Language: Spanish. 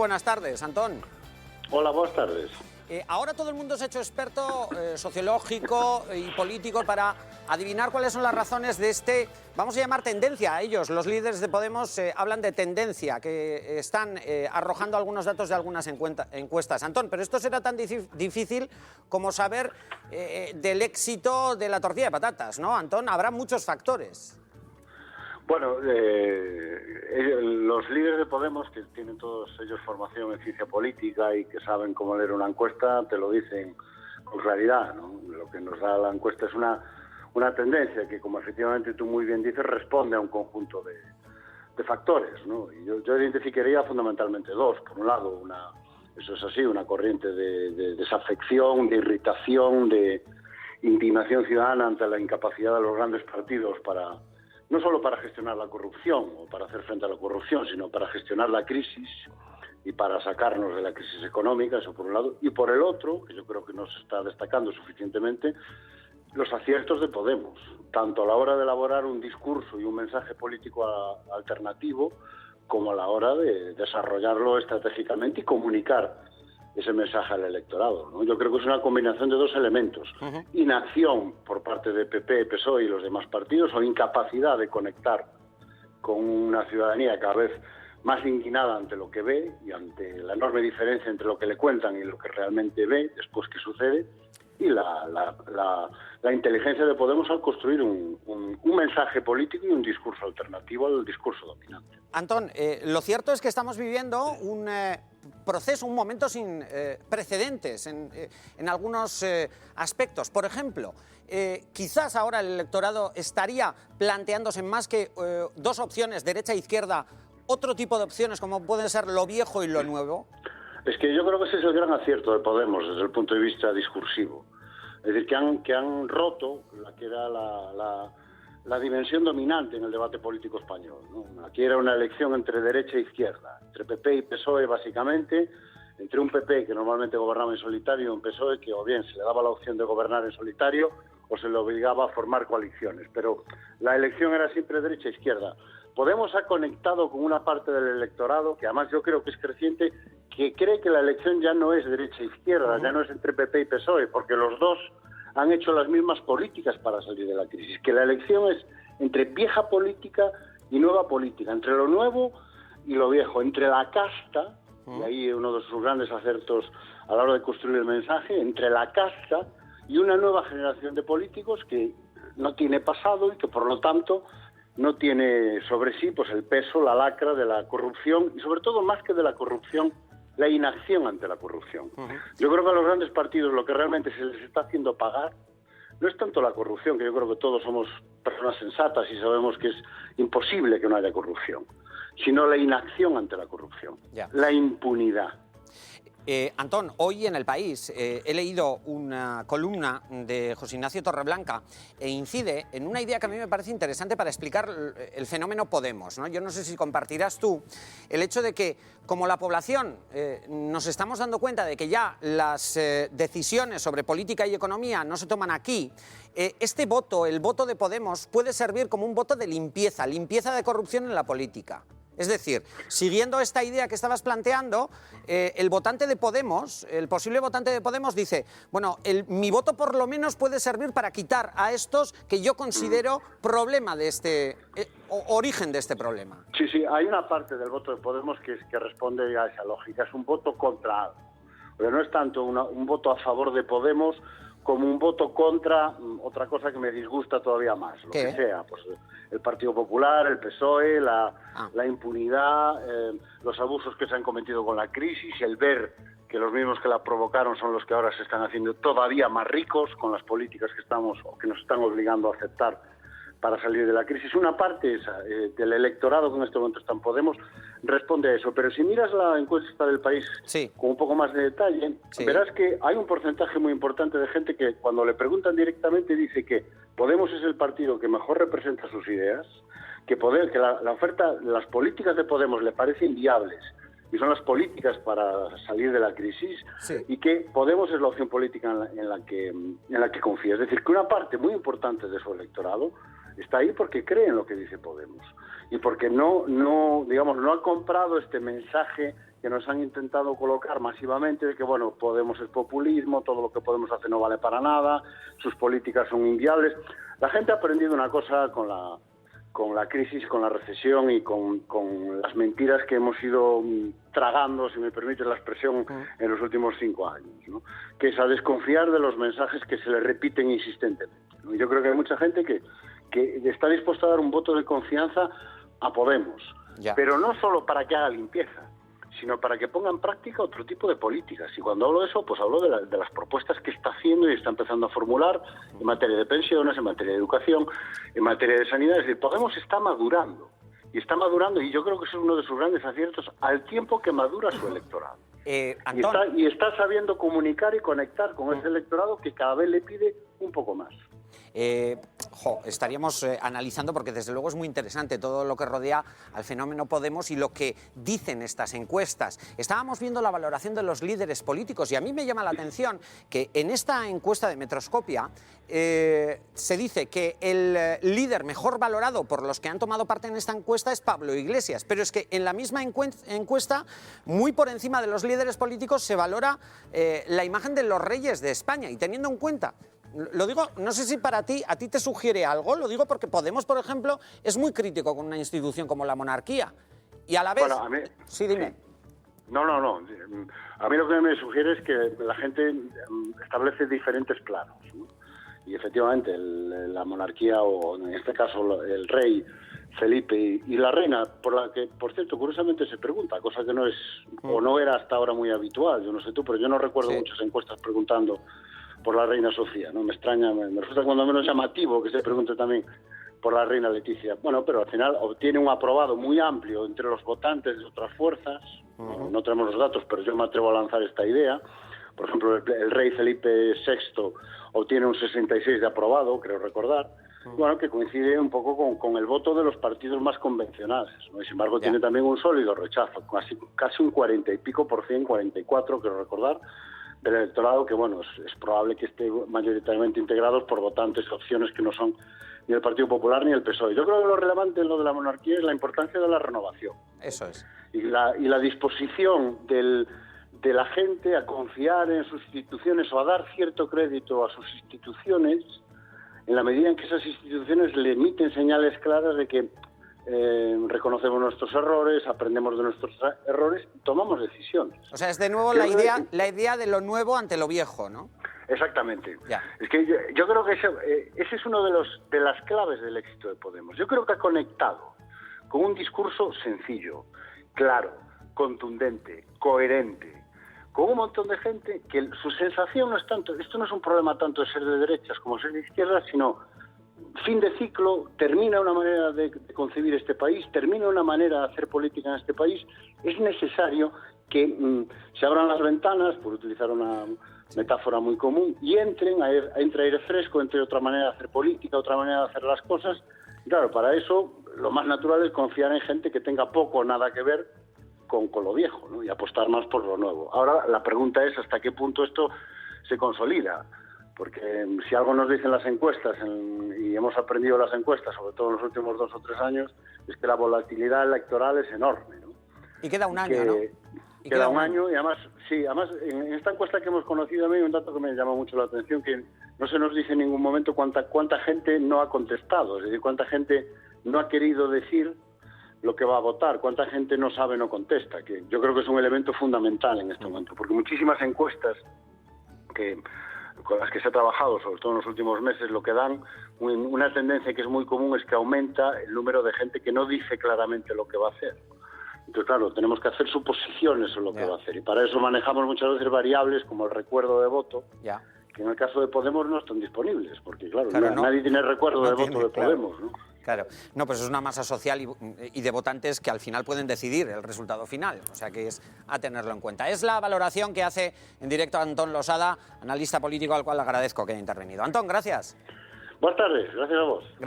Buenas tardes, Antón. Hola, buenas tardes. Ahora todo el mundo se ha hecho experto sociológico y político para adivinar cuáles son las razones de vamos a llamar tendencia a ellos. Los líderes de Podemos hablan de tendencia, que están arrojando algunos datos de algunas encuestas. Antón, pero esto será tan difícil como saber del éxito de la tortilla de patatas, ¿no, Antón? Habrá muchos factores. Bueno, los líderes de Podemos, que tienen todos ellos formación en ciencia política y que saben cómo leer una encuesta, te lo dicen con claridad, ¿no? Lo que nos da la encuesta es una tendencia que, como efectivamente tú muy bien dices, responde a un conjunto de factores, ¿no? Y yo identificaría fundamentalmente dos. Por un lado, eso es así, una corriente de desafección, de irritación, de indignación ciudadana ante la incapacidad de los grandes partidos no solo para gestionar la corrupción o para hacer frente a la corrupción, sino para gestionar la crisis y para sacarnos de la crisis económica, eso por un lado. Y por el otro, que yo creo que no se está destacando suficientemente, los aciertos de Podemos, tanto a la hora de elaborar un discurso y un mensaje político alternativo, como a la hora de desarrollarlo estratégicamente y comunicar ese mensaje al electorado, ¿no? Yo creo que es una combinación de dos elementos. Inacción por parte de PP, PSOE y los demás partidos, o incapacidad de conectar con una ciudadanía cada vez más indignada ante lo que ve y ante la enorme diferencia entre lo que le cuentan y lo que realmente ve después que sucede, y la inteligencia de Podemos al construir un mensaje político y un discurso alternativo al discurso dominante. Antón, lo cierto es que estamos viviendo un proceso, un momento sin precedentes en algunos aspectos. Por ejemplo, quizás ahora el electorado estaría planteándose más que dos opciones, derecha e izquierda, otro tipo de opciones como pueden ser lo viejo y lo nuevo. Es que yo creo que ese es el gran acierto de Podemos desde el punto de vista discursivo. Es decir, que han roto la que era la dimensión dominante en el debate político español, ¿no? Aquí era una elección entre derecha e izquierda, entre PP y PSOE básicamente, entre un PP que normalmente gobernaba en solitario y un PSOE que o bien se le daba la opción de gobernar en solitario o se le obligaba a formar coaliciones. Pero la elección era siempre derecha e izquierda. Podemos ha conectado con una parte del electorado, que además yo creo que es creciente, que cree que la elección ya no es derecha e izquierda, ya no es entre PP y PSOE, porque los dos han hecho las mismas políticas para salir de la crisis, que la elección es entre vieja política y nueva política, entre lo nuevo y lo viejo, entre la casta, y ahí uno de sus grandes acertos a la hora de construir el mensaje, entre la casta y una nueva generación de políticos que no tiene pasado y que por lo tanto no tiene sobre sí pues el peso, la lacra de la corrupción y sobre todo más que de la corrupción, la inacción ante la corrupción. Yo creo que a los grandes partidos lo que realmente se les está haciendo pagar no es tanto la corrupción, que yo creo que todos somos personas sensatas y sabemos que es imposible que no haya corrupción, sino la inacción ante la corrupción, la impunidad. Antón, hoy en El País he leído una columna de José Ignacio Torreblanca e incide en una idea que a mí me parece interesante para explicar el fenómeno Podemos, ¿no? Yo no sé si compartirás tú el hecho de que, como la población nos estamos dando cuenta de que ya las decisiones sobre política y economía no se toman aquí, este voto, el voto de Podemos, puede servir como un voto de limpieza de corrupción en la política. Es decir, siguiendo esta idea que estabas planteando, el votante de Podemos, el posible votante de Podemos dice, bueno, mi voto por lo menos puede servir para quitar a estos que yo considero problema de origen de este problema. Sí, hay una parte del voto de Podemos que responde a esa lógica, es un voto contra algo. Pero no es tanto un voto a favor de Podemos como un voto contra otra cosa que me disgusta todavía más, lo que sea, pues el Partido Popular, el PSOE, la impunidad, los abusos que se han cometido con la crisis, el ver que los mismos que la provocaron son los que ahora se están haciendo todavía más ricos con las políticas que nos están obligando a aceptar para salir de la crisis. Una parte del electorado que en este momento está en Podemos responde a eso, pero si miras la encuesta del País con un poco más de detalle, verás que hay un porcentaje muy importante de gente que cuando le preguntan directamente dice que Podemos es el partido que mejor representa sus ideas, que la oferta, las políticas de Podemos le parecen viables y son las políticas para salir de la crisis, y que Podemos es la opción política en la que confía. Es decir, que una parte muy importante de su electorado está ahí porque cree en lo que dice Podemos y porque no ha comprado este mensaje que nos han intentado colocar masivamente de que, bueno, Podemos es populismo, todo lo que Podemos hacer no vale para nada, sus políticas son inviables. La gente ha aprendido una cosa con la crisis, con la recesión y con las mentiras que hemos ido tragando, si me permite la expresión, en los últimos 5 años, ¿no? Que es a desconfiar de los mensajes que se le repiten insistentemente, ¿no? Yo creo que hay mucha gente que está dispuesta a dar un voto de confianza a Podemos, pero no solo para que haga limpieza, sino para que ponga en práctica otro tipo de políticas. Y cuando hablo de eso, pues hablo de las propuestas que está haciendo y está empezando a formular en materia de pensiones, en materia de educación, en materia de sanidad. Es decir, Podemos está madurando, y yo creo que eso es uno de sus grandes aciertos al tiempo que madura su electorado. Y está sabiendo comunicar y conectar con ese electorado que cada vez le pide un poco más. Estaríamos analizando, porque desde luego es muy interesante todo lo que rodea al fenómeno Podemos y lo que dicen estas encuestas. Estábamos viendo la valoración de los líderes políticos y a mí me llama la atención que en esta encuesta de Metroscopia se dice que el líder mejor valorado por los que han tomado parte en esta encuesta es Pablo Iglesias, pero es que en la misma encuesta, muy por encima de los líderes políticos, se valora la imagen de los reyes de España. Y teniendo en cuenta, lo digo, no sé si a ti te sugiere algo, lo digo porque Podemos, por ejemplo, es muy crítico con una institución como la monarquía. Y a la vez... Bueno, a mí, sí, dime. No. A mí lo que me sugiere es que la gente establece diferentes planos, ¿no? Y efectivamente la monarquía, o en este caso el rey Felipe y la reina, por la que, por cierto, curiosamente se pregunta, cosa que no es o no era hasta ahora muy habitual, yo no sé tú, pero yo no recuerdo muchas encuestas preguntando por la reina Sofía, ¿no? Me extraña, me resulta cuando menos llamativo que se pregunte también por la reina Leticia. Bueno, pero al final obtiene un aprobado muy amplio entre los votantes de otras fuerzas. No tenemos los datos, pero yo me atrevo a lanzar esta idea. Por ejemplo, el rey Felipe VI obtiene un 66 de aprobado, creo recordar. Bueno, que coincide un poco con el voto de los partidos más convencionales, ¿no? Y sin embargo tiene también un sólido rechazo, casi un 40 y pico por cien, 44, creo recordar, del electorado, que bueno, es probable que esté mayoritariamente integrados por votantes, opciones que no son ni el Partido Popular ni el PSOE. Yo creo que lo relevante en lo de la monarquía es la importancia de la renovación. Eso es. Y la disposición de la gente a confiar en sus instituciones o a dar cierto crédito a sus instituciones en la medida en que esas instituciones le emiten señales claras de que reconocemos nuestros errores, aprendemos de nuestros errores y tomamos decisiones. O sea, es de nuevo la idea de lo nuevo ante lo viejo, ¿no? Exactamente. Ya. Es que yo creo que ese es uno de las claves del éxito de Podemos. Yo creo que ha conectado con un discurso sencillo, claro, contundente, coherente, con un montón de gente que su sensación no es tanto, esto no es un problema tanto de ser de derechas como ser de izquierdas, sino fin de ciclo, termina una manera de concebir este país, termina una manera de hacer política en este país. Es necesario que se abran las ventanas, por utilizar una metáfora muy común, y entre aire fresco, entre otra manera de hacer política, otra manera de hacer las cosas. Y claro, para eso lo más natural es confiar en gente que tenga poco o nada que ver con lo viejo, ¿no? Y apostar más por lo nuevo. Ahora la pregunta es hasta qué punto esto se consolida. Porque si algo nos dicen las encuestas, y hemos aprendido las encuestas, sobre todo en los últimos 2 o 3 años, es que la volatilidad electoral es enorme, ¿no? Y queda un año, ¿no? Queda un año, y además en esta encuesta que hemos conocido, a mí hay un dato que me llama mucho la atención, que no se nos dice en ningún momento cuánta gente no ha contestado, es decir, cuánta gente no ha querido decir lo que va a votar, cuánta gente no sabe, no contesta, que yo creo que es un elemento fundamental en este momento, porque muchísimas encuestas con las que se ha trabajado, sobre todo en los últimos meses, lo que dan una tendencia que es muy común es que aumenta el número de gente que no dice claramente lo que va a hacer. Entonces, claro, tenemos que hacer suposiciones sobre lo que va a hacer, y para eso manejamos muchas veces variables como el recuerdo de voto, que en el caso de Podemos no están disponibles, porque claro nadie tiene recuerdo de voto de Podemos, ¿no? Claro, no, pues es una masa social y de votantes que al final pueden decidir el resultado final, o sea que es a tenerlo en cuenta. Es la valoración que hace en directo Antón Losada, analista político, al cual le agradezco que haya intervenido. Antón, gracias. Buenas tardes, gracias a vos.